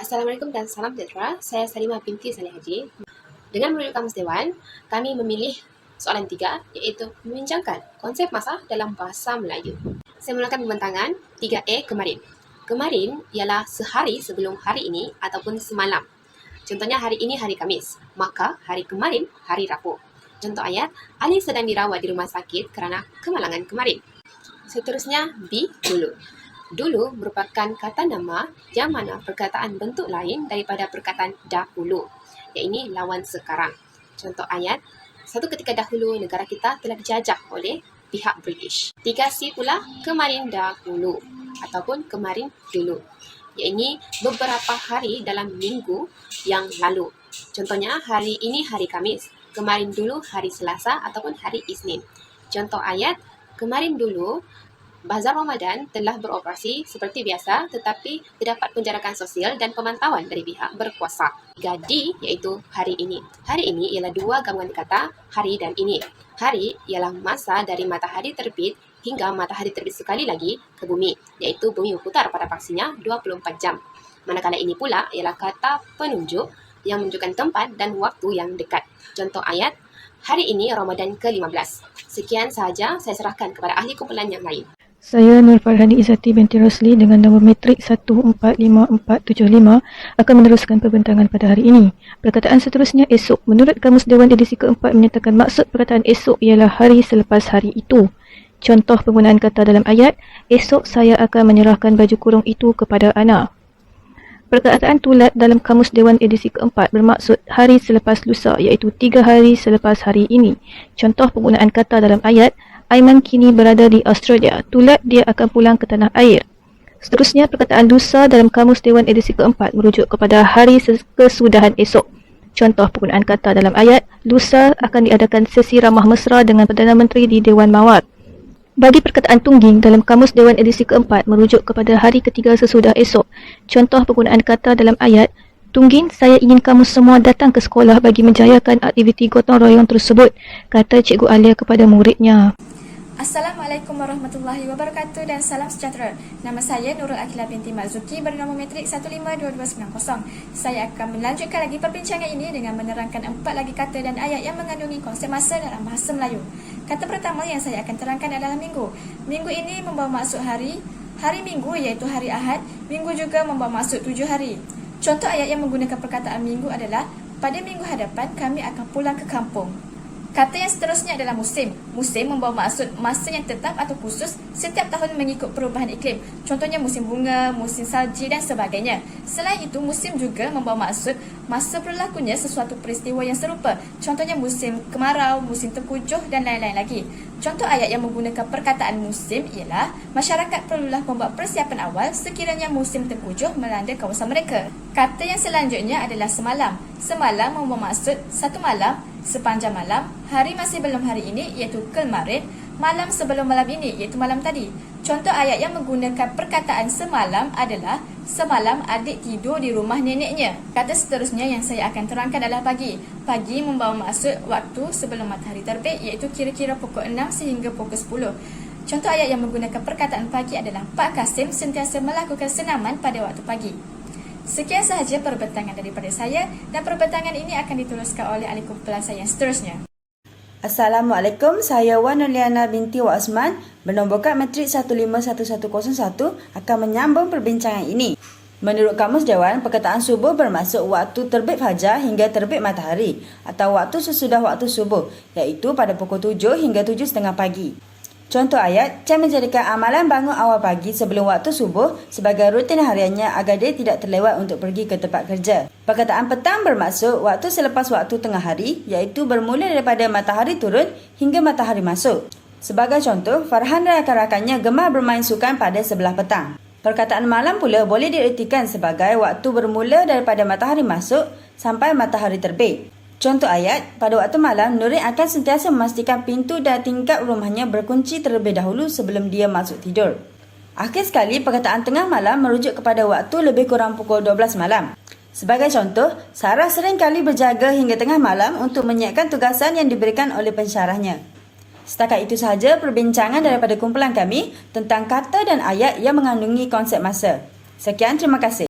Assalamualaikum dan salam sejahtera. Saya Salimah binti Saleh Haji. Dengan merujuk Kamus Dewan, kami memilih soalan 3, iaitu membincangkan konsep masa dalam bahasa Melayu. Saya mulakan pembentangan 3A kemarin. Kemarin ialah sehari sebelum hari ini ataupun semalam. Contohnya hari ini hari Khamis, maka hari kemarin hari Rabu. Contoh ayat, Ali sedang dirawat di rumah sakit kerana kemalangan kemarin. Seterusnya B dulu. Dulu merupakan kata nama yang mana perkataan bentuk lain daripada perkataan dahulu, iaitu lawan sekarang. Contoh ayat, satu ketika dahulu negara kita telah dijajah oleh pihak British. 3C pula, kemarin dahulu ataupun kemarin dulu, iaitu beberapa hari dalam minggu yang lalu. Contohnya hari ini hari Khamis, kemarin dulu hari Selasa ataupun hari Isnin. Contoh ayat, kemarin dulu Bazar Ramadan telah beroperasi seperti biasa tetapi terdapat penjarakan sosial dan pemantauan dari pihak berkuasa. 3D iaitu hari ini. Hari ini ialah dua gabungan kata hari dan ini. Hari ialah masa dari matahari terbit hingga matahari terbit sekali lagi ke bumi, iaitu bumi berputar pada paksinya 24 jam. Manakala ini pula ialah kata penunjuk yang menunjukkan tempat dan waktu yang dekat. Contoh ayat, hari ini Ramadan ke-15. Sekian sahaja, saya serahkan kepada ahli kumpulan yang lain. Saya Nur Farhani Izzati binti Rosli dengan nombor metrik 145475 akan meneruskan perbincangan pada hari ini. Perkataan seterusnya esok. Menurut Kamus Dewan edisi keempat menyatakan maksud perkataan esok ialah hari selepas hari itu. Contoh penggunaan kata dalam ayat, esok saya akan menyerahkan baju kurung itu kepada Ana. Perkataan tulat dalam Kamus Dewan edisi keempat bermaksud hari selepas lusa, iaitu 3 hari selepas hari ini. Contoh penggunaan kata dalam ayat, Aiman kini berada di Australia. Tulat dia akan pulang ke tanah air. Seterusnya, perkataan lusa dalam Kamus Dewan edisi keempat merujuk kepada hari kesudahan esok. Contoh penggunaan kata dalam ayat, lusa akan diadakan sesi ramah mesra dengan Perdana Menteri di Dewan Mawar. Bagi perkataan tungging dalam Kamus Dewan edisi keempat merujuk kepada hari ketiga sesudah esok. Contoh penggunaan kata dalam ayat, tungging, saya ingin kamu semua datang ke sekolah bagi menjayakan aktiviti gotong royong tersebut, kata Cikgu Alia kepada muridnya. Assalamualaikum warahmatullahi wabarakatuh dan salam sejahtera. Nama saya Nurul Akila binti Marzuki bernombor metrik 152290. Saya akan melanjutkan lagi perbincangan ini dengan menerangkan 4 lagi kata dan ayat yang mengandungi konsep masa dalam bahasa Melayu. Kata pertama yang saya akan terangkan adalah minggu. Minggu ini membawa maksud hari. Hari minggu iaitu hari Ahad. Minggu juga membawa maksud 7 hari. Contoh ayat yang menggunakan perkataan minggu adalah, pada minggu hadapan kami akan pulang ke kampung. Kata yang seterusnya adalah musim. Musim membawa maksud masa yang tetap atau khusus setiap tahun mengikut perubahan iklim. Contohnya musim bunga, musim salji dan sebagainya. Selain itu, musim juga membawa maksud masa berlakunya sesuatu peristiwa yang serupa. Contohnya musim kemarau, musim tengkujuh dan lain-lain lagi. Contoh ayat yang menggunakan perkataan musim ialah, masyarakat perlulah membuat persiapan awal sekiranya musim tengkujuh melanda kawasan mereka. Kata yang selanjutnya adalah semalam. Semalam membawa maksud satu malam, sepanjang malam, hari masih belum hari ini iaitu kemarin, malam sebelum malam ini iaitu malam tadi. Contoh ayat yang menggunakan perkataan semalam adalah, semalam adik tidur di rumah neneknya. Kata seterusnya yang saya akan terangkan adalah pagi. Pagi membawa maksud waktu sebelum matahari terbit iaitu kira-kira pukul 6 sehingga pukul 10. Contoh ayat yang menggunakan perkataan pagi adalah, Pak Kasim sentiasa melakukan senaman pada waktu pagi. Sekian sahaja perbincangan daripada saya dan perbincangan ini akan dituliskan oleh ahli kumpulan saya yang seterusnya. Assalamualaikum, saya Wan Nuliana binti Wasman bernombor kad metrik 151101 akan menyambung perbincangan ini. Menurut Kamus Dewan, perkataan subuh bermaksud waktu terbit fajar hingga terbit matahari atau waktu sesudah waktu subuh, iaitu pada pukul 7 hingga 7.30 pagi. Contoh ayat, Chan menjadikan amalan bangun awal pagi sebelum waktu subuh sebagai rutin hariannya agar dia tidak terlewat untuk pergi ke tempat kerja. Perkataan petang bermaksud waktu selepas waktu tengah hari, iaitu bermula daripada matahari turun hingga matahari masuk. Sebagai contoh, Farhan dan rakan-rakannya gemar bermain sukan pada sebelah petang. Perkataan malam pula boleh diertikan sebagai waktu bermula daripada matahari masuk sampai matahari terbit. Contoh ayat, pada waktu malam, Nurin akan sentiasa memastikan pintu dan tingkap rumahnya berkunci terlebih dahulu sebelum dia masuk tidur. Akhir sekali, perkataan tengah malam merujuk kepada waktu lebih kurang pukul 12 malam. Sebagai contoh, Sarah sering kali berjaga hingga tengah malam untuk menyiapkan tugasan yang diberikan oleh pensyarahnya. Setakat itu sahaja perbincangan daripada kumpulan kami tentang kata dan ayat yang mengandungi konsep masa. Sekian, terima kasih.